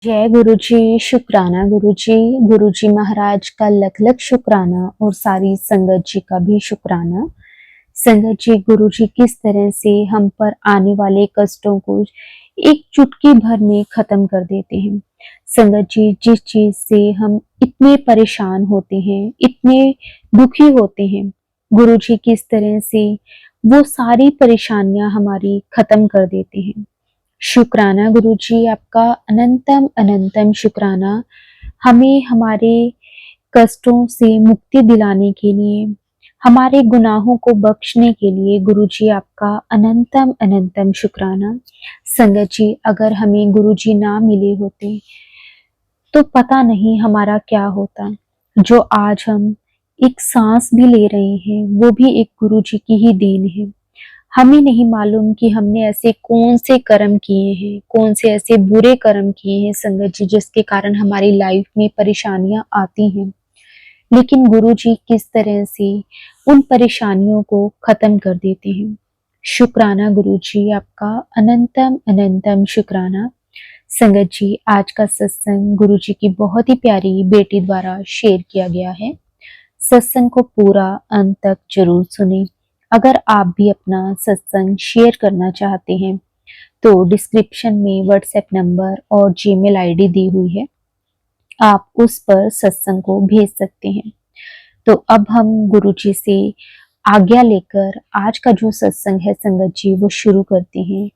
जय गुरु जी, शुक्राना गुरु जी। गुरु जी महाराज का लख लख शुक्राना और सारी संगत जी का भी शुक्राना। संगत जी, गुरु जी किस तरह से हम पर आने वाले कष्टों को एक चुटकी भर में खत्म कर देते हैं। संगत जी, जिस चीज से हम इतने परेशान होते हैं, इतने दुखी होते हैं, गुरु जी किस तरह से वो सारी परेशानियां हमारी खत्म कर देते हैं। शुक्राना गुरु जी, आपका अनंतम अनंतम शुक्राना। हमें हमारे कष्टों से मुक्ति दिलाने के लिए, हमारे गुनाहों को बख्शने के लिए गुरु जी आपका अनंतम अनंतम शुक्राना। संगत जी, अगर हमें गुरु जी ना मिले होते तो पता नहीं हमारा क्या होता। जो आज हम एक सांस भी ले रहे हैं वो भी एक गुरु जी की ही देन है। हमें नहीं मालूम कि हमने ऐसे कौन से कर्म किए हैं, कौन से ऐसे बुरे कर्म किए हैं संगत जी, जिसके कारण हमारी लाइफ में परेशानियां आती हैं। लेकिन गुरु जी किस तरह से उन परेशानियों को खत्म कर देते हैं। शुक्राना गुरु जी, आपका अनंतम अनंतम शुक्राना। संगत जी, आज का सत्संग गुरु जी की बहुत ही प्यारी बेटी द्वारा शेयर किया गया है। सत्संग को पूरा अंत तक जरूर सुने। अगर आप भी अपना सत्संग शेयर करना चाहते हैं तो डिस्क्रिप्शन में व्हाट्सएप नंबर और जीमेल आईडी दी हुई है, आप उस पर सत्संग को भेज सकते हैं। तो अब हम गुरु जी से आज्ञा लेकर आज का जो सत्संग है संगत जी वो शुरू करते हैं।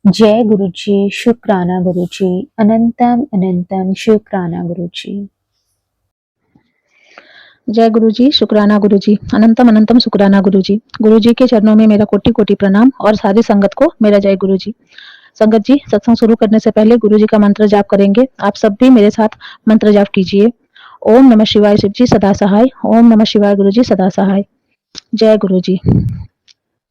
जय गुरु जी, शुक्राना गुरु जी, अनंतम अनंतम शुक्राना गुरु जी। जय गुरु जी, शुक्राना गुरु जी, अनंतम अनंतम शुक्राना गुरु जी। गुरु जी के चरणों में मेरा कोटि कोटि प्रणाम और सारी संगत को मेरा जय गुरु जी। संगत जी, सत्संग शुरू करने से पहले गुरु जी का मंत्र जाप करेंगे। आप सब भी मेरे साथ मंत्र जाप कीजिए। ओम नमः शिवाय शिव जी सदा सहाय। ओम नमः शिवाय गुरु जी सदा सहाय। जय गुरु जी।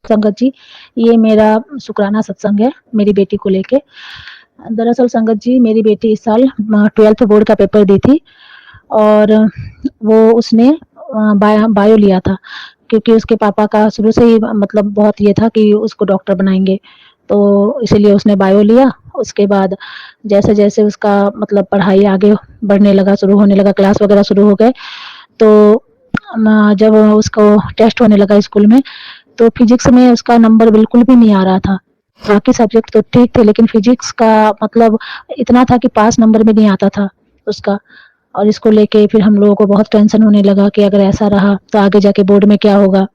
संगत जी, ये मेरा शुक्राना सत्संग है मेरी बेटी को लेके। दरअसल संगत जी, मेरी बेटी इस साल 12th बोर्ड का पेपर दी थी और वो उसने बायो लिया था, क्योंकि उसके पापा का शुरू से ही मतलब बहुत ये था कि उसको डॉक्टर बनाएंगे, तो इसीलिए उसने बायो लिया। उसके बाद जैसे जैसे उसका मतलब पढ़ाई आगे बढ़ने लगा, शुरू होने लगा, क्लास वगैरह शुरू हो गए, तो जब उसको टेस्ट होने लगा स्कूल में, तो फिजिक्स में उसका नंबर बिल्कुल भी नहीं आ रहा था। बाकी सब्जेक्ट तो ठीक थे, लेकिन फिजिक्स का मतलब इतना था कि पास नंबर में नहीं आता था उसका। और इसको लेके फिर हम लोगों को बहुत टेंशन होने लगा कि अगर ऐसा रहा तो आगे जाके बोर्ड में क्या होगा।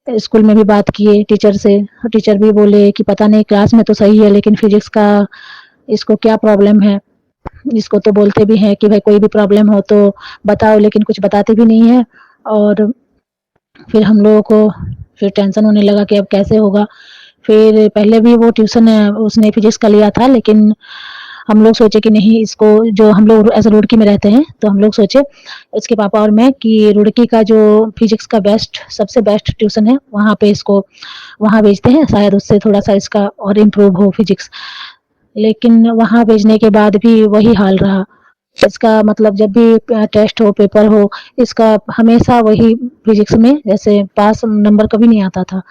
स्कूल में भी बात किए टीचर से, टीचर भी बोले कि पता नहीं, क्लास में तो सही है लेकिन फिजिक्स का इसको क्या प्रॉब्लम है। इसको तो बोलते भी हैं कि भाई कोई भी प्रॉब्लम हो तो बताओ, लेकिन कुछ बताते भी नहीं है। और फिर हम लोगों को फिर टेंशन होने लगा कि अब कैसे होगा। फिर पहले भी वो ट्यूशन उसने फिजिक्स का लिया था, लेकिन हम लोग सोचे कि नहीं, इसको जो हम लोग ऐसे रुड़की में रहते हैं, तो हम लोग सोचे इसके पापा और मैं कि रुड़की का जो फिजिक्स का सबसे बेस्ट ट्यूशन है वहाँ पे इसको वहाँ भेजते हैं, शायद उससे थोड़ा सा इसका और इम्प्रूव हो फिजिक्स। लेकिन वहाँ भेजने के बाद भी वही हाल रहा। इसका मतलब जब भी टेस्ट हो, पेपर हो, इसका हमेशा वही फिजिक्स में जैसे पास नंबर कभी नहीं आता था।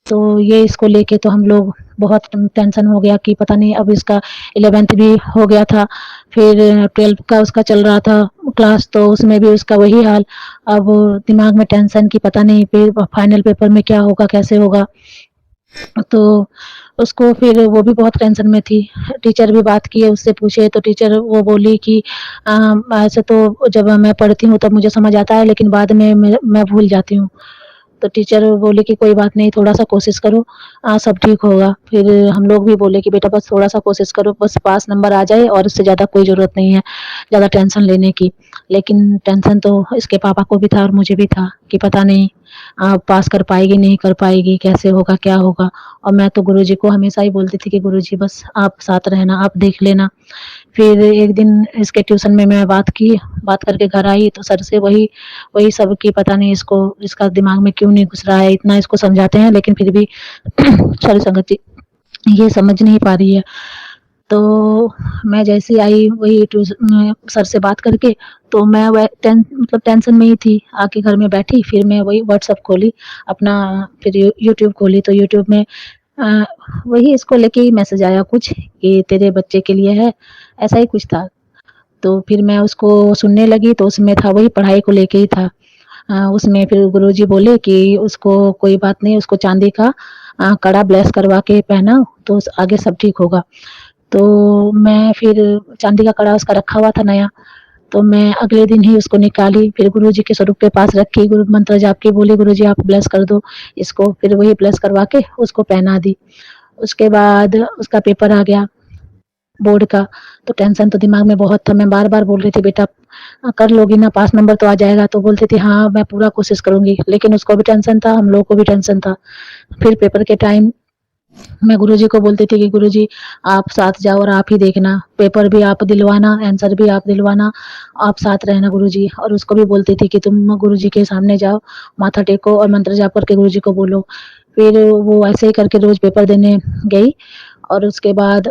तो ये इसको लेके तो हम लोग बहुत टेंशन हो गया कि पता नहीं, अब इसका 11th भी हो गया था, फिर 12th का उसका चल रहा था क्लास, तो उसमें भी उसका वही हाल। अब दिमाग में टेंशन कि पता नहीं फिर फाइनल पेपर में क्या होगा, कैसे होगा। तो उसको फिर वो भी बहुत टेंशन में थी। टीचर भी बात किए, उससे पूछे तो टीचर वो बोली कि ऐसे तो जब मैं पढ़ती हूँ तब मुझे समझ आता है, लेकिन बाद में मैं भूल जाती हूँ। तो टीचर बोली कि कोई बात नहीं, थोड़ा-सा कोशिश करो, सब ठीक होगा। फिर हम लोग भी बोले कि बेटा बस थोड़ा-सा कोशिश करो, बस पास नंबर आ जाए और इससे ज़्यादा कोई ज़रूरत नहीं है, ज़्यादा टेंशन लेने की। लेकिन टेंशन तो इसके पापा को भी था और मुझे भी था कि पता नहीं पास कर पाएगी, नहीं कर पाएगी, कैसे होगा, क्या होगा। और मैं तो गुरुजी को हमेशा ही बोलती थी कि गुरुजी बस आप साथ रहना, आप देख लेना। फिर एक दिन इसके ट्यूशन में मैं बात करके घर आई तो सर से वही वही सब कि पता नहीं इसको, इसका दिमाग में क्यों नहीं घुस रहा है, इतना इसको समझाते हैं लेकिन फिर भी सॉरी संगत जी, ये समझ नहीं पा रही है। तो मैं जैसे ही आई वही सर से बात करके, तो मैं मतलब टेंशन में ही थी, आके घर में बैठी, फिर मैं वही व्हाट्सएप खोली अपना, फिर यूट्यूब खोली, तो यूट्यूब में अ, वही इसको लेके ही मैसेज आया कुछ कि तेरे बच्चे के लिए है, ऐसा ही कुछ था। तो फिर मैं उसको सुनने लगी तो उसमें था वही पढ़ाई को लेके ही था। उसमें फिर गुरुजी बोले कि उसको कोई बात नहीं, उसको चाँदी का कड़ा ब्लेस करवा के पहनाओ तो आगे सब ठीक होगा। तो मैं फिर चाँदी का कड़ा उसका रखा हुआ था नया, तो मैं अगले दिन ही उसको निकाली, फिर गुरुजी के स्वरूप के पास रखी, गुरु मंत्र जाप की, बोली गुरुजी आप ब्लेस कर दो इसको, फिर वही ब्लेस करवा के उसको पहना दी। उसके बाद उसका पेपर आ गया बोर्ड का, तो टेंशन तो दिमाग में बहुत था। मैं बार-बार बोल रही थी बेटा कर लोगी ना, पास नंबर तो आ जाएगा, तो बोलती थी हाँ, मैं पूरा कोशिश करूँगी। लेकिन उसको भी टेंशन था, हम लोगों को भी टेंशन था। फिर पेपर के टाइम मैं गुरुजी को बोलती थी कि गुरुजी आप साथ जाओ और आप ही देखना, पेपर भी आप दिलवाना, आंसर भी आप दिलवाना, आप साथ रहना गुरुजी। और उसको भी बोलती थी कि तुम गुरुजी के सामने जाओ, माथा टेको और मंत्र जाप करके गुरुजी को बोलो। फिर वो ऐसे ही करके रोज़ पेपर देने गई और उसके बाद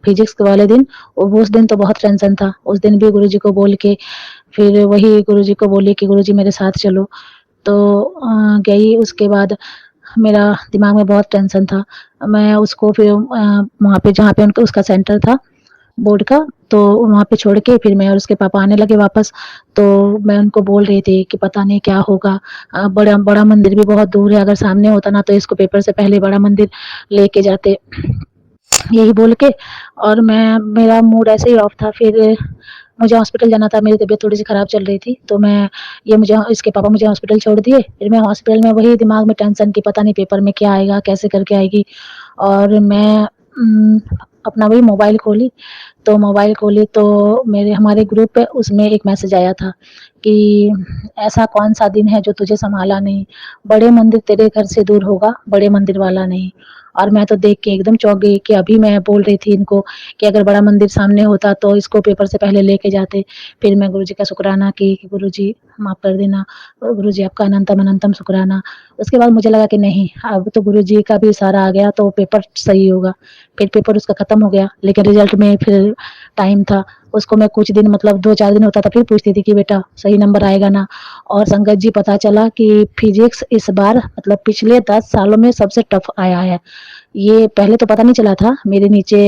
फिज़िक्स वाले दिन वो उस दिन तो बहुत टेंशन था। उस दिन भी गुरुजी को बोल के फिर वही गुरुजी को बोली कि गुरुजी मेरे साथ चलो। तो गई उसके बाद मेरा दिमाग में बहुत टेंशन था। मैं उसको फिर वहाँ पे जहाँ पे उनका उसका सेंटर था बोर्ड का, तो वहाँ पे छोड़ के फिर मैं और उसके पापा आने लगे वापस। तो मैं उनको बोल रही थी कि पता नहीं क्या होगा। बड़ा बड़ा मंदिर भी बहुत दूर है, अगर सामने होता ना तो इसको पेपर से पहले बड़ा मंदिर लेके जाते। यही बोल के और मैं मेरा मूड ऐसे ही ऑफ था। फिर मुझे हॉस्पिटल जाना था, मेरी तबीयत थोड़ी-सी खराब चल रही थी, तो मैं ये मुझे इसके पापा मुझे हॉस्पिटल छोड़ दिए। फिर मैं हॉस्पिटल में वही दिमाग में टेंशन कि पता नहीं पेपर में क्या आएगा, कैसे करके आएगी और मैं अपना वही मोबाइल खोली तो मेरे हमारे ग्रुप पे उसमें एक मैसेज आया था कि ऐसा कौन-सा दिन है जो तुझे सँभाला नहीं, बड़े मंदिर तेरे घर से दूर होगा, बड़े मंदिर वाला नहीं। और मैं तो देख के एकदम चौंक गई कि अभी मैं बोल रही थी इनको कि अगर बड़ा मंदिर सामने होता तो इसको पेपर से पहले लेके जाते। फिर मैं गुरुजी का शुक्राना की कि गुरुजी माफ़ कर देना, गुरुजी आपका अनंतम अनंतम शुक्राना। उसके बाद मुझे लगा कि नहीं, अब तो गुरुजी का भी इशारा आ गया तो पेपर सही होगा। फिर पेपर उसका खत्म हो गया, लेकिन रिज़ल्ट में फिर टाइम था। उसको मैं कुछ दिन मतलब 2-4 दिन होता था फिर पूछती थी कि बेटा सही नंबर आएगा ना? और संगत जी पता चला कि फिज़िक्स इस बार मतलब पिछले 10 सालों में सबसे टफ आया है। ये पहले तो पता नहीं चला था। मेरे नीचे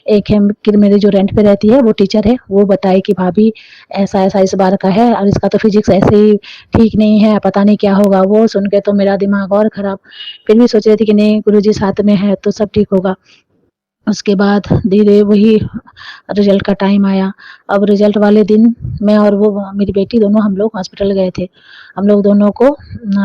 एक है कि मेरी जो रेंट पे रहती है वो टीचर है, वो बताई कि भाभी ऐसा-ऐसा इस बार का है और इसका तो फिज़िक्स ऐसे ही ठीक नहीं है, पता नहीं क्या होगा। वो सुन के तो मेरा दिमाग और खराब। फिर भी सोच रही थी कि नहीं गुरुजी साथ में है तो सब ठीक होगा। उसके बाद धीरे वही रिज़ल्ट का टाइम आया। अब रिज़ल्ट वाले दिन मैं और वो मेरी बेटी दोनों हम लोग हॉस्पिटल गए थे। हम लोग दोनों को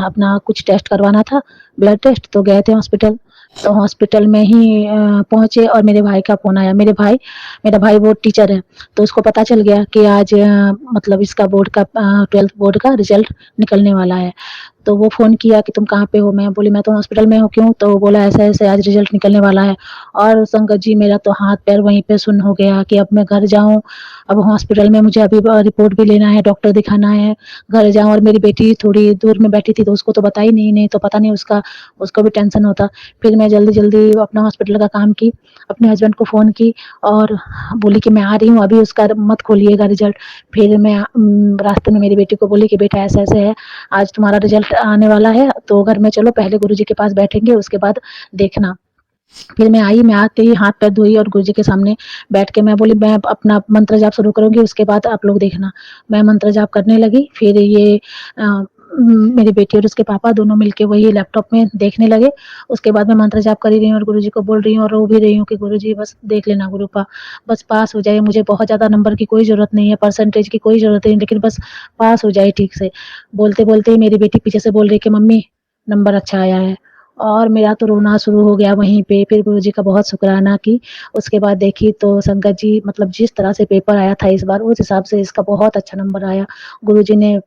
अपना कुछ टेस्ट करवाना था, ब्लड टेस्ट, तो गए थे हॉस्पिटल। तो हॉस्पिटल में ही पहुँचे और मेरे भाई का फ़ोन आया। मेरा भाई वो टीचर है, तो उसको पता चल गया कि आज मतलब इसका बोर्ड का 12th बोर्ड का रिज़ल्ट निकलने वाला है। तो वो फ़ोन किया कि तुम कहाँ पे हो? मैं बोली मैं तो हॉस्पिटल में हूँ, क्यों? तो बोला ऐसे-ऐसे आज रिज़ल्ट निकलने वाला है। और संगत जी मेरा तो हाथ-पैर वहीं पे सुन्न हो गया कि अब मैं घर जाऊँ, अब हॉस्पिटल में मुझे अभी रिपोर्ट भी लेना है, डॉक्टर दिखाना है, घर जाऊँ और मेरी बेटी थोड़ी दूर में बैठी थी तो उसको तो बताई नहीं तो पता नहीं उसको भी टेंशन होता। फिर मैं जल्दी-जल्दी अपना हॉस्पिटल का काम की, अपने हस्बैंड को फ़ोन की और बोली कि मैं आ रही हूँ, अभी उसका मत खोलिएगा रिज़ल्ट। फिर मैं रास्ते में मेरी बेटी को बोली कि बेटा ऐसे-ऐसे है, आज तुम्हारा रिज़ल्ट आने वाला है, तो घर में चलो पहले गुरुजी के पास बैठेंगे, उसके बाद देखना। फिर मैं आई, मैं आते ही हाथ-पैर धोई और गुरुजी के सामने बैठ के मैं बोली मैं अपना मंत्र जाप शुरू करूँगी, उसके बाद आप लोग देखना। मैं मंत्र जाप करने लगी, फिर ये मेरी बेटी और उसके पापा दोनों मिलके वही लैपटॉप में देखने लगे। उसके बाद मैं मंत्र जाप कर ही रही हूँ और गुरुजी को बोल रही हूँ और रो भी रही हूँ कि गुरुजी बस देख लेना गुरुपा, बस पास हो जाइए, मुझे बहुत ज़्यादा नंबर की कोई ज़रूरत नहीं है, परसेंटेज की कोई ज़रूरत नहीं, लेकिन बस पास हो जाए ठीक से। बोलते-बोलते ही मेरी बेटी पीछे से बोल रही है कि मम्मी नंबर अच्छा आया है। और मेरा तो रोना शुरू हो गया वहीं पे, फिर गुरुजी का बहुत शुकराना की। उसके बाद देखी तो संगत जी मतलब जिस तरह से पेपर आया था इस बार, उस हिसाब से इसका बहुत अच्छा नंबर आया। गुरुजी ने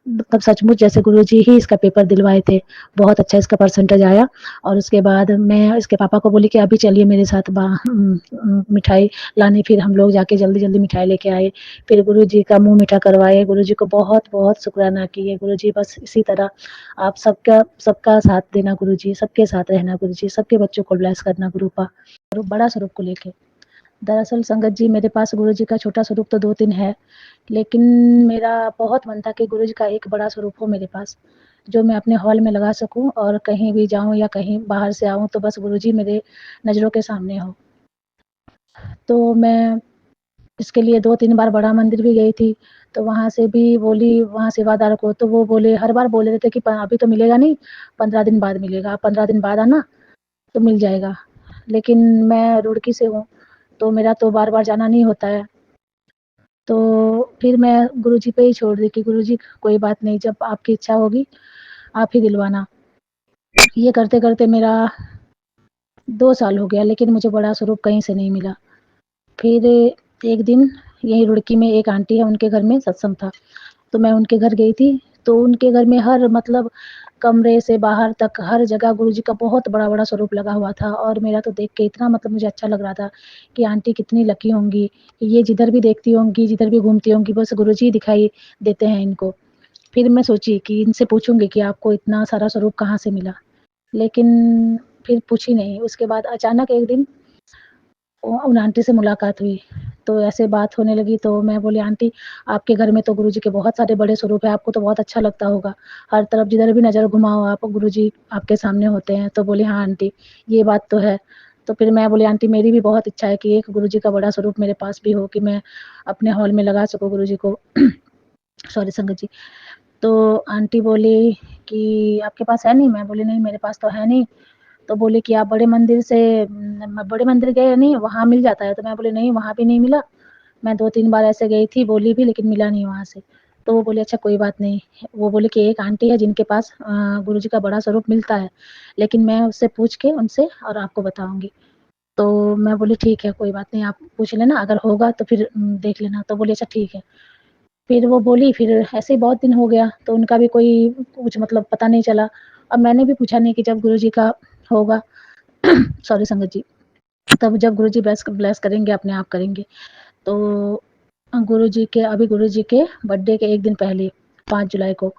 मतलब सचमुच जैसे गुरुजी ही इसका पेपर दिलवाए थे, बहुत अच्छा इसका परसेंटेज आया। और उसके बाद मैं इसके पापा को बोली कि अभी चलिए मेरे साथ मिठाई लाने, फिर हम लोग जाके जल्दी-जल्दी मिठाई लेके आए। फिर गुरुजी का मुँह मीठा करवाए, गुरुजी को बहुत-बहुत शुकराना किए। गुरुजी बस इसी तरह आप सबका सबका साथ देना गुरुजी, सबके साथ रहना गुरुजी, सबके बच्चों को ब्लेस करना गुरुपा। और बड़ा स्वरूप को लेके। दरअसल संगत जी मेरे पास गुरुजी का छोटा स्वरूप तो 2-3 है, लेकिन मेरा बहुत मन था कि गुरुजी का एक बड़ा स्वरूप हो मेरे पास। जो मैं अपने हॉल में लगा सकूँ और कहीं भी जाऊँ या कहीं बाहर से आऊँ तो बस गुरुजी मेरे नज़रों के सामने हो। तो मैं इसके लिए 2-3 बार बड़ा मंदिर भी गई थी, तो वहाँ से भी बोली वहाँ सेवादार को, तो वो बोले हर बार बोल रहे थे कि प अभी तो मिलेगा नहीं, 15 दिन बाद मिलेगा, आप 15 दिन बाद आना, तो मिल जाएगा। लेकिन मैं रुड़की से हूँ, तो मेरा तो बार-बार जाना नहीं होता है। तो फिर मैं गुरुजी पे ही छोड़ दी कि गुरुजी कोई बात नहीं, जब आपकी इच्छा होगी, आप ही दिलवाना। ये करते-करते मेरा 2 साल हो गया, लेकिन मुझे बड़ा स्वरूप कहीं से नहीं मिला। फिर एक दिन यहीं रुड़की में एक आंटी है, उनके घर में सत्संग था, तो मैं उनके घर गई थी, तो उनके घर में हर मतलब कमरे से बाहर तक हर जगह गुरुजी का बहुत बड़ा-बड़ा स्वरूप लगा हुआ था और मेरा तो देख के इतना मतलब मुझे अच्छा लग रहा था कि आंटी कितनी लकी होंगी, ये जिधर भी देखती होंगी, जिधर भी घूमती होंगी, बस गुरुजी ही दिखाई देते हैं इनको। फिर मैं सोची कि इनसे पूछूँगी कि आपको इतना सारा स्वरूप कहाँ से मिला? लेकिन फिर पूछी नहीं, उसके बाद अचानक एक दिन उन आंटी से मुलाकात हुई, तो ऐसे बात होने लगी तो मैं बोली आंटी आपके घर में तो गुरुजी के बहुत सारे बड़े स्वरूप हैं, आपको तो बहुत अच्छा लगता होगा। हर तरफ जिधर भी नज़र घुमाओ आप गुरुजी आपके सामने होते हैं। तो बोली हाँ आंटी, ये बात तो है। तो फिर मैं बोली आंटी मेरी भी बहुत इच्छा है कि एक गुरुजी का बड़ा स्वरूप मेरे पास भी हो कि मैं अपने हॉल में लगा सकूँ गुरुजी को। सॉरी संगत जी। तो आंटी बोली कि आपके पास है नहीं? मैं बोली नहीं मेरे पास तो है नहीं। तो बोले कि आप बड़े मंदिर गए नहीं, वहाँ मिल जाता है। तो मैं बोली नहीं वहाँ भी नहीं मिला। मैं 2-3 बार ऐसे गई थी, बोली भी लेकिन मिला नहीं वहाँ से। तो वो बोले अच्छा कोई बात नहीं। वो बोले कि एक आंटी है जिनके पास गुरुजी का बड़ा स्वरूप मिलता है, लेकिन मैं उससे पूछ के उनसे और आपको बताऊँगी। तो मैं बोली ठीक है, कोई बात नहीं आप पूछ लेना अगर होगा तो फिर देख लेना। तो बोली अच्छा ठीक है। फिर वो बोली फिर ऐसे ही बहुत दिन हो गया, तो उनका भी कोई कुछ मतलब पता नहीं चला। अब मैंने भी पूछा नहीं कि जब गुरुजी का होगा सॉरी संगत जी, तब जब गुरुजी ब्लेस करेंगे, अपने आप करेंगे। तो गुरुजी के बर्थडे के 1 दिन पहले 5 जुलाई को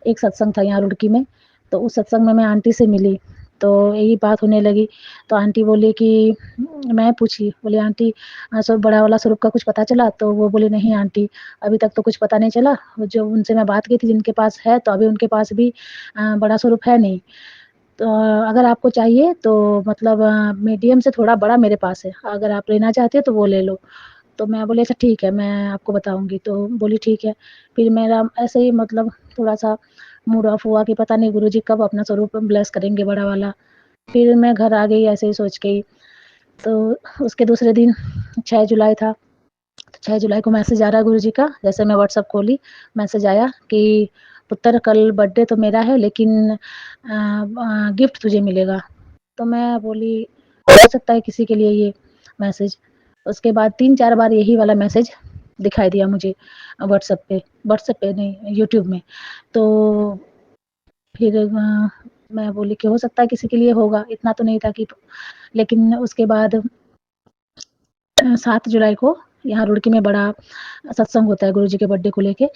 एक सत्संग था यहाँ रुड़की में, तो उस सत्संग में मैं आंटी से मिली, तो यही बात होने लगी। तो आंटी बोली कि मैं पूछी, बोली आंटी सब बड़ा वाला स्वरूप का कुछ पता चला? तो वो बोली नहीं आंटी, अभी तक तो कुछ पता नहीं चला। वो जो उनसे मैं बात की थी जिनके पास है, तो अभी उनके पास भी बड़ा स्वरूप है नहीं। तो अगर आपको चाहिए तो मतलब मीडियम से थोड़ा बड़ा मेरे पास है, अगर आप लेना चाहते हो तो वो ले लो। तो मैं बोली अच्छा ठीक है, मैं आपको बताऊँगी। तो बोली ठीक है। फिर मेरा ऐसे ही मतलब थोड़ा-सा मूड ऑफ हुआ कि पता नहीं गुरुजी कब अपना स्वरूप ब्लेस करेंगे बड़ा वाला। फिर मैं घर आ गई ऐसे ही सोच के ही। तो उसके दूसरे दिन 6 जुलाई था, तो 6 जुलाई को मैसेज आ रहा है गुरुजी का, जैसे मैं व्हाट्सएप खोली, मैसेज आया कि पुत्र कल बर्थडे तो मेरा है लेकिन गिफ्ट तुझे मिलेगा। तो मैं बोली हो सकता है किसी के लिए ये मैसेज। उसके बाद 3-4 बार यही वाला मैसेज दिखाई दिया मुझे व्हाट्सएप पे नहीं यूट्यूब में। तो फिर मैं बोली कि हो सकता है किसी के लिए होगा, इतना तो नहीं था कि लेकिन उसके बाद 7 जुलाई को यहाँ रुड़की में बड़ा सत्संग होता है गुरुजी के बर्थडे को लेके,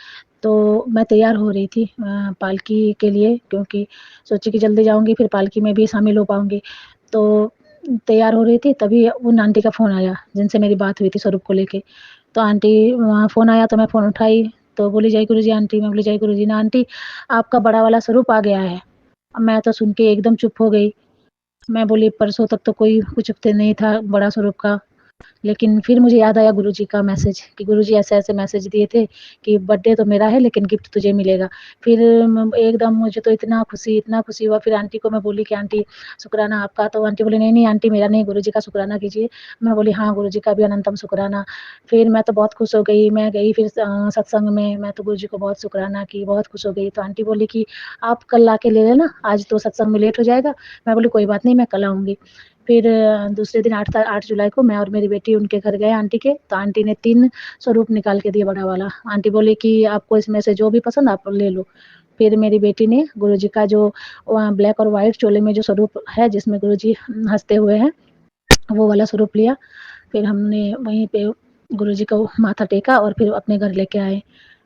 तो मैं तैयार हो रही थी पालकी के लिए क्योंकि सोची कि जल्दी जाऊँगी फिर पालकी में भी शामिल हो पाऊँगी। तो तैयार हो रही थी तभी उन आंटी का फ़ोन आया जिनसे मेरी बात हुई थी स्वरूप को लेके। तो आंटी वहाँ फ़ोन आया तो मैं फ़ोन उठाई, तो बोली जय गुरुजी आंटी, मैं बोली जय गुरुजी ना आंटी आपका बड़ा वाला स्वरूप आ गया है। अब मैं तो सुन के एकदम चुप हो गई। मैं बोली परसों तक तो कोई कुछ त नहीं था बड़ा स्वरूप का। लेकिन फिर मुझे याद आया गुरुजी का मैसेज कि गुरुजी ऐसे-ऐसे मैसेज दिए थे कि बर्थडे तो मेरा है लेकिन गिफ्ट तुझे मिलेगा। फिर म एकदम मुझे तो इतना खुशी हुआ फिर आंटी को मैं बोली कि आंटी शुक्राना आपका, तो आंटी बोली नहीं, नहीं आंटी मेरा नहीं गुरुजी का शुक्राना कीजिए। मैं बोली हाँ, गुरुजी का भी अनंतम शुक्राना। फिर मैं तो बहुत खुश हो गई, मैं गई फिर सत्संग में, मैं तो गुरुजी को बहुत शुक्राना की, बहुत खुश हो गई। तो आंटी बोली कि आप कल आके ले लेना, आज तो सत्संग में लेट हो जाएगा। मैं बोली कोई बात नहीं मैं कल आऊँगी। फिर दूसरे दिन 8 जुलाई को मैं और मेरी बेटी उनके घर गए आंटी के, तो आंटी ने 3 स्वरूप निकाल के दिए बड़ा वाला। आंटी बोली कि आपको इसमें से जो भी पसंद आप ले लो। फिर मेरी बेटी ने गुरुजी का जो ब्लैक और व्हाइट चोले में जो स्वरूप है जिसमें गुरुजी हँसते हुए हैं, वो वाला स्वरूप लिया। फिर हमने वहीं पे गुरुजी को माथा टेका और फिर अपने घर लेके आए।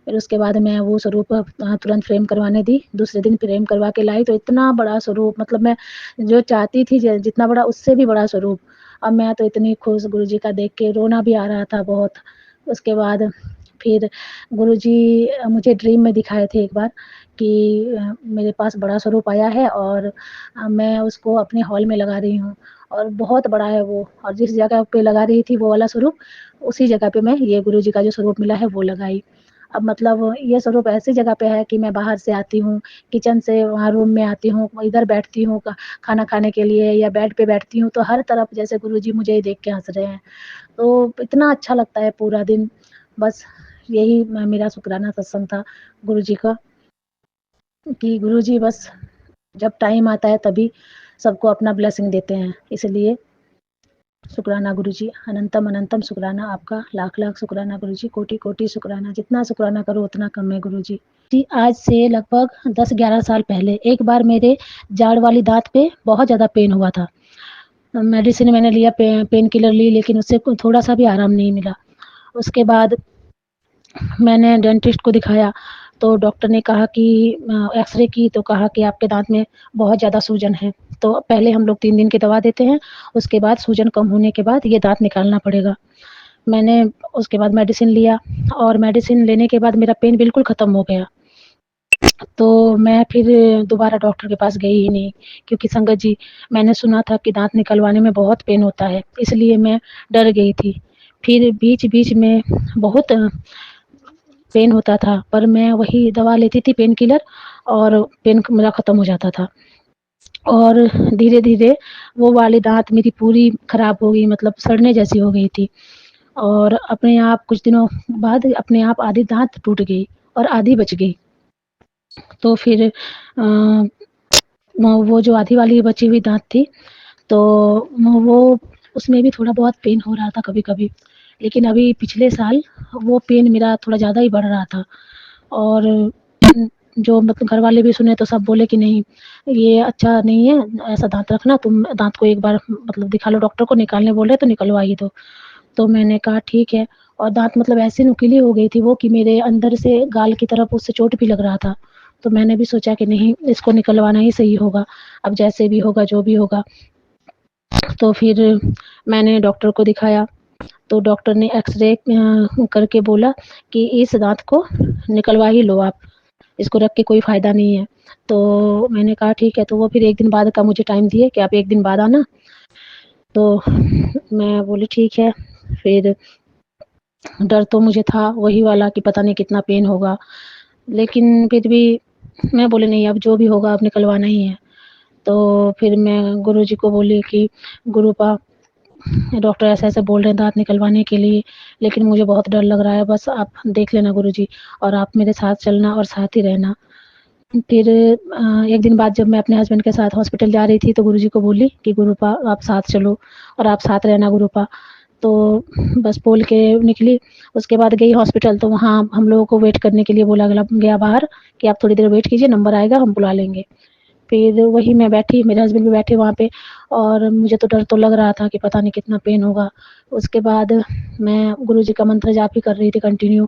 फिर उसके बाद मैं वो स्वरूप तुरंत फ्रेम करवाने दी। दूसरे दिन फ्रेम करवा के लाई तो इतना बड़ा स्वरूप मतलब मैं जो चाहती थी जितना बड़ा उससे भी बड़ा स्वरूप। अब मैं तो इतनी खुश गुरुजी का देख के रोना भी आ रहा था बहुत। उसके बाद फिर गुरुजी मुझे ड्रीम में दिखाए थे एक बार कि मेरे पास बड़ा स्वरूप आया है और मैं उसको अपने हॉल में लगा रही हूँ और बहुत बड़ा है वो, और जिस जगह पे लगा रही थी वो वाला स्वरूप, उसी जगह पे मैं ये गुरुजी का जो स्वरूप मिला है वो लगाई। अब मतलब ये स्वरूप ऐसी जगह पे है कि मैं बाहर से आती हूँ, किचन से वहाँ रूम में आती हूँ, इधर बैठती हूँ खाना खाने के लिए या बेड पे बैठती हूँ, तो हर तरफ जैसे गुरुजी मुझे ही देख के हँस रहे हैं। तो इतना अच्छा लगता है पूरा दिन। बस यही मेरा शुक्राना सत्संग था गुरुजी का, कि गुरुजी बस जब टाइम आता है तभी सबको अपना ब्लेसिंग देते हैं। इसलिए शुक्राना गुरुजी, अनंतम अनंतम शुक्राना आपका, लाख लाख शुक्राना गुरुजी, कोटि कोटि शुक्राना, जितना शुक्राना करो उतना कम है गुरुजी। जी, आज से लगभग 10-11 साल पहले एक बार मेरे जाड़ वाली दाँत पे बहुत ज़्यादा पेन हुआ था। मेडिसिन मैंने लिया, पेन किलर ली, लेकिन उससे थोड़ा-सा भी आराम नहीं मिला। उसके बाद मैंने डेंटिस्ट को दिखाया, तो डॉक्टर ने कहा कि एक्स-रे की तो कहा कि आपके दाँत में बहुत ज़्यादा सूजन है। तो पहले हम लोग 3 दिन की दवा देते हैं, उसके बाद सूजन कम होने के बाद ये दाँत निकालना पड़ेगा। मैंने उसके बाद मेडिसिन लिया और मेडिसिन लेने के बाद मेरा पेन बिल्कुल ख़त्म हो गया। तो मैं फिर दोबारा डॉक्टर के पास गई ही नहीं, क्योंकि संगत जी, मैंने सुना था कि दाँत निकलवाने में बहुत पेन होता है, इसलिए मैं डर गई थी। फिर बीच-बीच में बहुत पेन होता था, पर मैं वही दवा लेती थी पेन किलर और पेन मेरा ख़त्म हो जाता था। और धीरे-धीरे वो वाली दाँत मेरी पूरी खराब हो गई, मतलब सड़ने जैसी हो गई थी और अपने आप कुछ दिनों बाद अपने आप आधी दाँत टूट गई और आधी बच गई। तो फिर वो जो आधी वाली बची हुई दाँत थी, तो वो उसमें भी थोड़ा बहुत पेन हो रहा था कभी-कभी। लेकिन अभी पिछले साल वो पेन मेरा थोड़ा ज़्यादा ही बढ़ रहा था और जो मतलब घरवाले भी सुने तो सब बोले कि नहीं, ये अच्छा नहीं है, ऐसा दाँत रखना, तुम दाँत को एक बार मतलब दिखा लो, डॉक्टर को निकालने बोल रहे हैं तो निकलवा ही दो। तो मैंने कहा ठीक है, और दाँत मतलब ऐसी नुकीली हो गई थी वो कि मेरे अंदर से गाल की तरफ उससे चोट भी लग रहा था। तो मैंने भी सोचा कि नहीं, इसको निकलवाना ही सही होगा, अब जैसे भी होगा, जो भी होगा। तो फिर मैंने डॉक्टर को दिखाया, तो डॉक्टर ने एक्स-रे करके बोला कि इस दाँत को निकलवा ही लो आप, इसको रख के कोई फ़ायदा नहीं है। तो मैंने कहा ठीक है, तो वो फिर 1 दिन बाद का मुझे टाइम दिए कि आप 1 दिन बाद आना। तो मैं बोली ठीक है। फिर डर तो मुझे था वही वाला कि पता नहीं कितना पेन होगा, लेकिन फिर भी मैं बोली नहीं, अब जो भी होगा अब निकलवाना ही है। तो फिर मैं गुरुजी को बोली कि गुरुपा, डॉक्टर ऐसे-ऐसे बोल रहे हैं दाँत निकलवाने के लिए, लेकिन मुझे बहुत डर लग रहा है, बस आप देख लेना गुरुजी और आप मेरे साथ चलना और साथ ही रहना। फिर 1 दिन बाद जब मैं अपने हस्बैंड के साथ हॉस्पिटल जा रही थी, तो गुरुजी को बोली कि गुरुपा आप साथ चलो और आप साथ रहना गुरुपा। तो बस बोल के निकली। उसके बाद गई हॉस्पिटल, तो वहाँ हम लोगों को वेट करने के लिए बोला गया बाहर कि आप थोड़ी देर वेट कीजिए, नंबर आएगा हम बुला लेंगे। फिर वही मैं बैठी, मेरे हस्बैंड भी बैठे वहाँ पे और मुझे तो डर तो लग रहा था कि पता नहीं कितना पेन होगा। उसके बाद मैं गुरुजी का मंत्र जाप ही कर रही थी कंटिन्यू।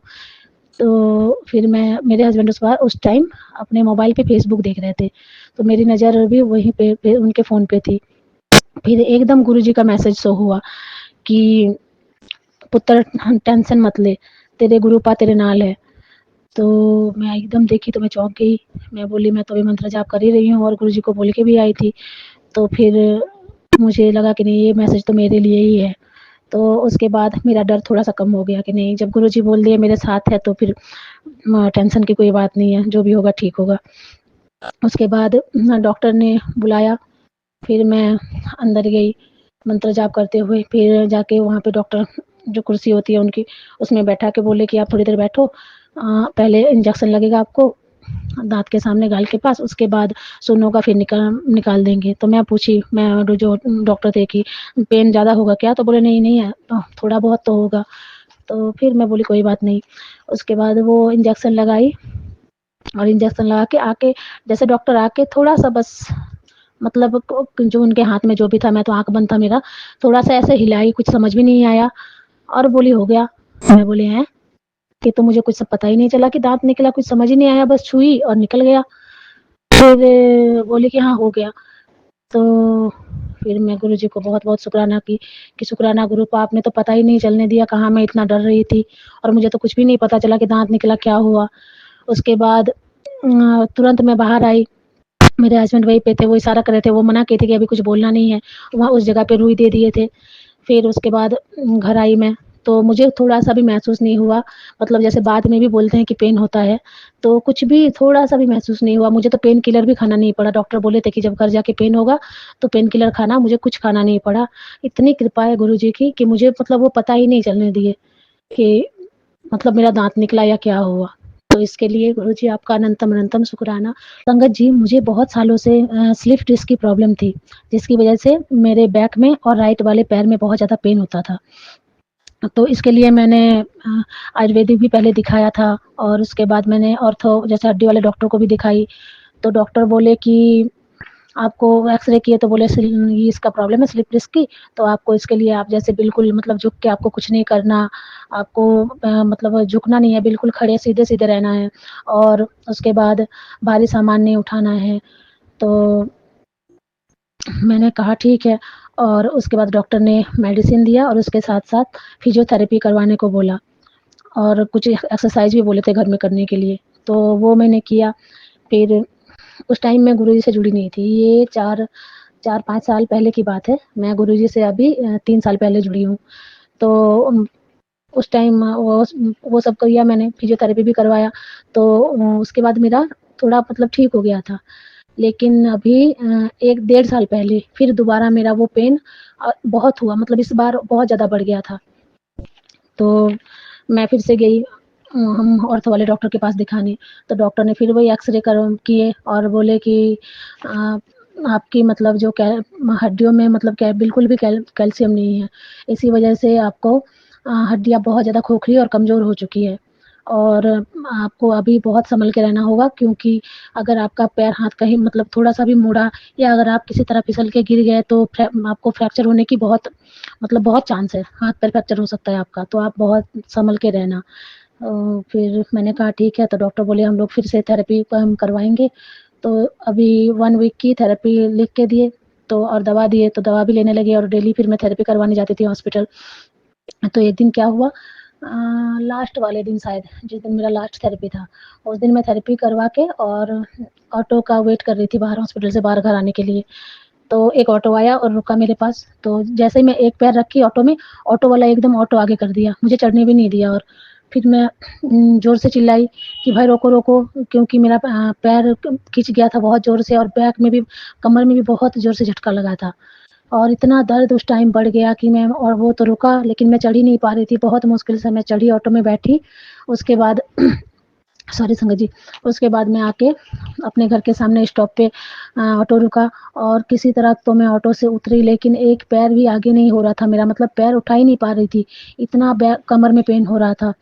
तो फिर मैं मेरे हस्बैंड उस टाइम अपने मोबाइल पे फ़ेसबुक देख रहे थे, तो मेरी नज़र भी वहीं पे उनके फ़ोन पे थी। फिर एकदम गुरुजी का मैसेज शो हुआ कि पुत्र टेंशन मत ले, तेरे गुरुपा तेरे नाल है। तो मैं एकदम देखी तो मैं चौंक गई। मैं बोली मैं तो अभी मंत्र जाप कर ही रही हूँ और गुरुजी को बोल के भी आई थी। तो फिर मुझे लगा कि नहीं, ये मैसेज तो मेरे लिए ही है। तो उसके बाद मेरा डर थोड़ा-सा कम हो गया कि नहीं, जब गुरुजी बोल दिए मेरे साथ है तो फिर टेंशन की कोई बात नहीं है, जो भी होगा ठीक होगा। उसके बाद डॉक्टर ने बुलाया, फिर मैं अंदर गई मंत्र जाप करते हुए, फिर जाके वहाँ पे डॉक्टर जो कुर्सी होती है उनकी, उसमें बैठा के बोले कि आप थोड़ी देर बैठो, पहले इंजेक्शन लगेगा आपको दाँत के सामने गाल के पास, उसके बाद सुन्न होगा फिर निकाल निकाल देंगे। तो मैं पूछी, मैं जो डॉक्टर थे कि पेन ज़्यादा होगा क्या? तो बोले नहीं, नहीं है, थोड़ा बहुत तो होगा। तो फिर मैं बोली कोई बात नहीं। उसके बाद वो इंजेक्शन लगाई और इंजेक्शन लगा के आके, जैसे डॉक्टर आके थोड़ा-सा बस मतलब जो उनके हाथ में जो भी था, मैं तो आँख बंद था मेरा, थोड़ा-सा ऐसे हिलाई, कुछ समझ भी नहीं आया और बोली हो गया। मैं बोली हैं? ये तो मुझे कुछ पता ही नहीं चला कि दाँत निकला, कुछ समझ ही नहीं आया, बस छुई और निकल गया। फिर बोली कि हाँ, हो गया। तो फिर मैं गुरुजी को बहुत-बहुत शुकराना की कि शुकराना गुरु को आपने तो पता ही नहीं चलने दिया कहाँ मैं इतना डर रही थी और मुझे तो कुछ भी नहीं पता चला कि दाँत निकला, क्या हुआ। उसके बाद तुरंत मैं बाहर आई, मेरे हस्बैंड वहीं पे थे, वो इशारा कर रहे थे, वो मना किए थे कि अभी कुछ बोलना नहीं है, वहाँ उस जगह पे रुई दे दिए थे। फिर उसके बाद घर आई मैं, तो मुझे थोड़ा-सा भी महसूस नहीं हुआ, मतलब जैसे बाद में भी बोलते हैं कि पेन होता है, तो कुछ भी थोड़ा-सा भी महसूस नहीं हुआ। मुझे तो पेन किलर भी खाना नहीं पड़ा, डॉक्टर बोले थे कि जब घर जाके पेन होगा, तो पेन किलर खाना, मुझे कुछ खाना नहीं पड़ा। इतनी कृपा है गुरुजी की कि मुझे मतलब वो पता ही नहीं चलने दिए कि मतलब मेरा दाँत निकला या क्या हुआ। तो इसके लिए गुरुजी आपका अनंतम-अनंतम शुकराना। संगत जी, मुझे बहुत सालों से स्लिप डिस्क की प्रॉब्लम थी, जिसकी वजह से मेरे बैक में और राइट वाले पैर में बहुत ज़्यादा पेन होता था। तो इसके लिए मैंने आयुर्वेदिक भी पहले दिखाया था और उसके बाद मैंने ऑर्थो जैसे हड्डी वाले डॉक्टर को भी दिखाई। तो डॉक्टर बोले कि आपको एक्स-रे किए तो बोले ये इसका प्रॉब्लम है स्लिप डिस्क की, तो आपको इसके लिए आप जैसे बिल्कुल मतलब झुक के आपको कुछ नहीं करना, आपको मतलब झुकना नहीं है, बिल्कुल खड़े सीधे-सीधे रहना है और उसके बाद भारी सामान नहीं उठाना है। तो मैंने कहा ठीक है और उसके बाद डॉक्टर ने मेडिसिन दिया और उसके साथ-साथ फिज़ियोथेरेपी करवाने को बोला और कुछ एक्सरसाइज़ भी बोले थे घर में करने के लिए, तो वो मैंने किया। फिर उस टाइम मैं गुरुजी से जुड़ी नहीं थी, ये 4-5 साल पहले की बात है। मैं गुरुजी से अभी 3 साल पहले जुड़ी हूँ। तो उस टाइम वो सब किया मैंने, फिज़ियोथेरेपी भी करवाया, तो उसके बाद मेरा थोड़ा मतलब ठीक हो गया था। लेकिन अभी 1 डेढ़ साल पहले फिर दोबारा मेरा वो पेन बहुत हुआ, मतलब इस बार बहुत ज़्यादा बढ़ गया था। तो मैं फिर से गई हम ऑर्थो वाले डॉक्टर के पास दिखाने, तो डॉक्टर ने फिर वही एक्स-रे किए और बोले कि अ, आपकी मतलब जो हड्डियों में मतलब बिल्कुल भी कैल्शियम नहीं है। इसी वजह से आपको हड्डियाँ बहुत ज़्यादा खोखली और कमज़ोर हो चुकी है और आपको अभी बहुत सँभल के रहना होगा क्योंकि अगर आपका पैर हाथ कहीं मतलब थोड़ा-सा भी मुड़ा या अगर आप किसी तरह फिसल के गिर गए तो आपको फ्रैक्चर होने की बहुत मतलब बहुत चांस है, हाथ-पैर फ्रैक्चर हो सकता है आपका, तो आप बहुत सँभल के रहना। फिर मैंने कहा ठीक है, तो डॉक्टर बोले हम लोग फिर से थेरेपी हम करवाएँगे, तो अभी 1 वीक की थेरेपी लिख के दिए, तो और दवा दिए, तो दवा भी लेने लगी और डेली फिर मैं थेरेपी करवाने जाती थी हॉस्पिटल। तो एक दिन क्या हुआ लास्ट वाले दिन शायद, जिस दिन मेरा लास्ट थेरेपी था, उस दिन मैं थेरेपी करवा के और ऑटो का वेट कर रही थी बाहर हॉस्पिटल से बाहर घर आने के लिए। तो एक ऑटो आया और रुका मेरे पास, तो जैसे ही मैं एक पैर रखी ऑटो में, ऑटो वाला एकदम ऑटो आगे कर दिया, मुझे चढ़ने भी नहीं दिया और फिर मैं ज़ोर से चिल्लाई कि भाई रोको, रोको क्योंकि मेरा पैर खिंच गया था बहुत ज़ोर से और बैक में भी कमर में भी बहुत ज़ोर से झटका लगा था और इतना दर्द उस टाइम बढ़ गया कि मैं और वो तो रुका लेकिन मैं चढ़ ही नहीं पा रही थी, बहुत मुश्किल से मैं चढ़ी, ऑटो में बैठी। उसके बाद सॉरी संगत जी, उसके बाद मैं आके अपने घर के सामने स्टॉप पे ऑटो रुका और किसी तरह तो मैं ऑटो से उतरी लेकिन एक पैर भी आगे नहीं हो रहा था मेरा, मतलब पैर उठा ही नहीं पा रही थी, इतना कमर में पेन हो रहा था।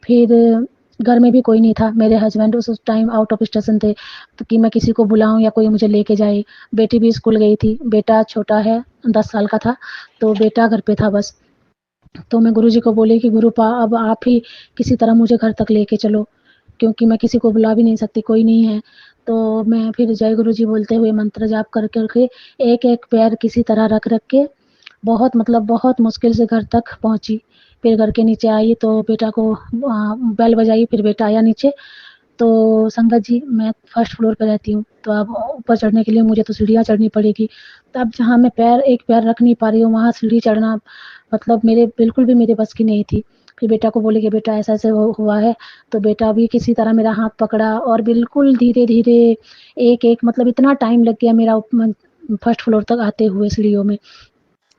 फिर घर में भी कोई नहीं था, मेरे हस्बैंड उस टाइम आउट ऑफ स्टेशन थे, तो कि मैं किसी को बुलाऊँ या कोई मुझे लेके जाए। बेटी भी स्कूल गई थी, बेटा छोटा है, 10 साल का था, तो बेटा घर पे था बस। तो मैं गुरुजी को बोली कि अब आप ही किसी तरह मुझे घर तक लेके चलो, क्योंकि मैं किसी को बुला भी नहीं सकती, कोई नहीं है। तो मैं फिर जय गुरुजी बोलते हुए मंत्र जाप कर के एक-एक पैर किसी तरह रख के बहुत मतलब बहुत मुश्किल से घर तक पहुँची। फिर घर के नीचे आई तो बेटा को बेल बजाई, फिर बेटा आया नीचे। तो संगत जी मैं फर्स्ट फ्लोर पे रहती हूँ, तो अब ऊपर चढ़ने के लिए मुझे तो सीढ़ियाँ चढ़नी पड़ेगी। तब जहाँ मैं एक पैर रख नहीं पा रही हूँ, वहाँ सीढ़ी चढ़ना मतलब मेरे बिल्कुल भी मेरे बस की नहीं थी। फिर बेटा को बोली कि बेटा ऐसा-ऐसे हुआ है, तो बेटा भी किसी तरह मेरा हाथ पकड़ा और बिल्कुल धीरे-धीरे एक-एक मतलब इतना टाइम लग गया मेरा फर्स्ट फ्लोर तक आते हुए सीढ़ियों में।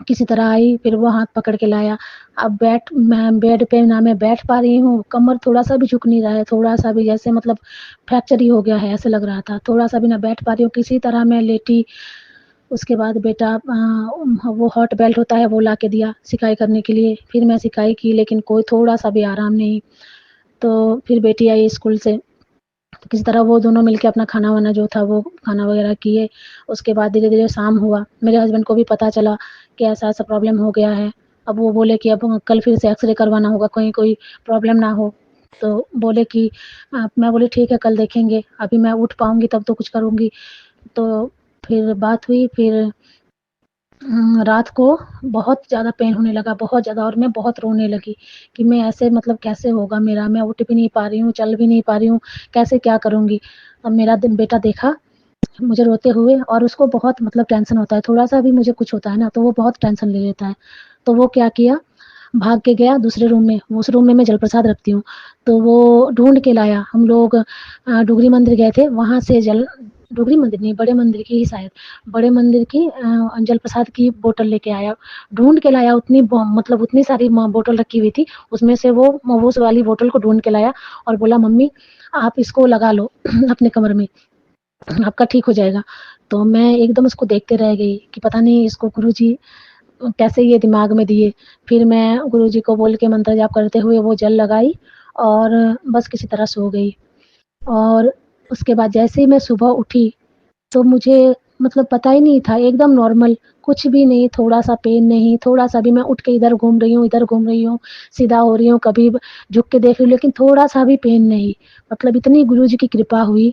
किसी तरह आई, फिर वो हाथ पकड़ के लाया। अब मैं बेड पे ना मैं बैठ पा रही हूँ, कमर थोड़ा-सा भी झुक नहीं रहा है, थोड़ा-सा भी जैसे मतलब फ्रैक्चर ही हो गया है, ऐसे लग रहा था। थोड़ा-सा भी ना बैठ पा रही हूँ, किसी तरह मैं लेटी। उसके बाद बेटा वो हॉट बेल्ट होता है, वो ला के दिया सिकाई करने के लिए। फिर मैं सिकाई की, लेकिन कोई थोड़ा-सा भी आराम नहीं। तो फिर बेटी आई स्कूल से, तो किसी तरह वो दोनों मिलके अपना खाना-वाना जो था, वो खाना वगैरह किए। उसके बाद धीरे-धीरे शाम हुआ। मेरे हस्बैंड को भी पता चला कि ऐसा-ऐसा प्रॉब्लम हो गया है। अब वो बोले कि अब कल फिर से एक्स-रे करवाना होगा, कहीं कोई प्रॉब्लम ना हो। तो बोले कि मैं बोली ठीक है कल देखेंगे, अभी मैं उठ पाऊँगी तब तो कुछ करूँगी। तो फिर बात हुई, फिर रात को बहुत ज़्यादा पेन होने लगा, बहुत ज़्यादा, और मैं बहुत रोने लगी कि मैं ऐसे मतलब कैसे होगा मेरा, मैं उठ भी नहीं पा रही हूँ, चल भी नहीं पा रही हूँ, कैसे क्या करूँगी? अब मेरा बेटा देखा मुझे रोते हुए, और उसको बहुत मतलब टेंशन होता है, थोड़ा-सा भी मुझे कुछ होता है ना, तो वो बहुत टेंशन ले लेता है। तो वो क्या किया, भाग के गया दूसरे रूम में, उस रूम में मैं जलप्रसाद रखती हूँ, तो वो ढूँढ के लाया। हम लोग डुगरी मंदिर गए थे, वहाँ से डुगरी मंदिर नहीं, बड़े मंदिर की ही शायद, बड़े मंदिर की जलप्रसाद की बोतल लेके आया, ढूँढ के लाया, उतनी मतलब उतनी सारी बोतल रखी हुई थी, उसमें से वो उस वाली बोतल को ढूँढ के लाया और बोला, "मम्मी, आप इसको लगा लो अपने कमर में, आपका ठीक हो जाएगा।" तो मैं एकदम उसको देखते रह गई कि पता नहीं इसको गुरुजी कैसे ये दिमाग में दिए। फिर मैं गुरुजी को बोल के मंत्र जाप करते हुए वो जल लगाई और बस किसी तरह सो गई। और उसके बाद जैसे ही मैं सुबह उठी, तो मुझे मतलब पता ही नहीं था, एकदम नॉर्मल, कुछ भी नहीं, थोड़ा-सा पेन नहीं, थोड़ा-सा भी, मैं उठ के इधर घूम रही हूँ, इधर घूम रही हूँ, सीधा हो रही हूँ, कभी झुक के देख रही हूँ, लेकिन थोड़ा-सा भी पेन नहीं। मतलब इतनी गुरुजी की कृपा हुई,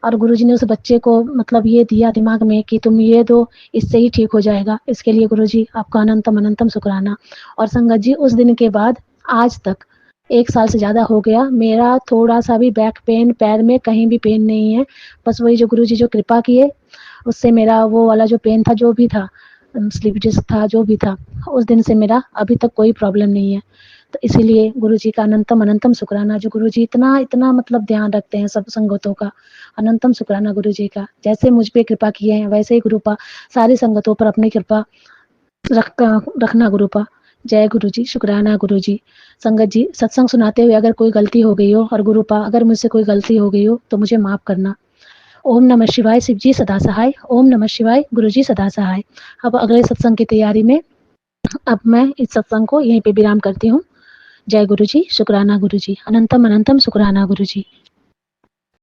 और गुरुजी ने उस बच्चे को मतलब ये दिया दिमाग में कि तुम ये दो, इससे ही ठीक हो जाएगा। इसके लिए गुरुजी आपका अनंतम अनंतम शुक्राना। और संगत जी, उस दिन के बाद आज तक 1 साल से ज़्यादा हो गया, मेरा थोड़ा-सा भी बैक पेन, पैर में कहीं भी पेन नहीं है। बस वही जो गुरुजी जो कृपा किए, उससे मेरा वो वाला जो पेन था, जो भी था, स्लिप डिस्क था, जो भी था, उस दिन से मेरा अभी तक कोई प्रॉब्लम नहीं है। तो इसीलिए गुरुजी का अनंतम अनंतम शुक्राना, जो गुरुजी इतना इतना मतलब ध्यान रखते हैं सब संगतों का। अनंतम शुक्राना गुरुजी का। जैसे मुझ पे कृपा किए हैं, वैसे ही गुरुपा सारी संगतों पर अपनी कृपा रखना गुरुपा। जय गुरुजी, शुक्राना गुरुजी। संगत जी, सत्संग सुनाते हुए अगर कोई गलती हो गई हो, और गुरुपा अगर मुझसे कोई गलती हो गई हो, तो मुझे माफ करना। ओम नमः शिवाय, शिव जी सदा सहाय। ओम नमः शिवाय, गुरुजी सदा सहाय। अब अगले सत्संग की तैयारी में अब मैं इस सत्संग को यहीं पे विराम करती हूँ। जय गुरुजी, शुक्राना गुरुजी, अनंतम अनंतम शुक्राना गुरुजी।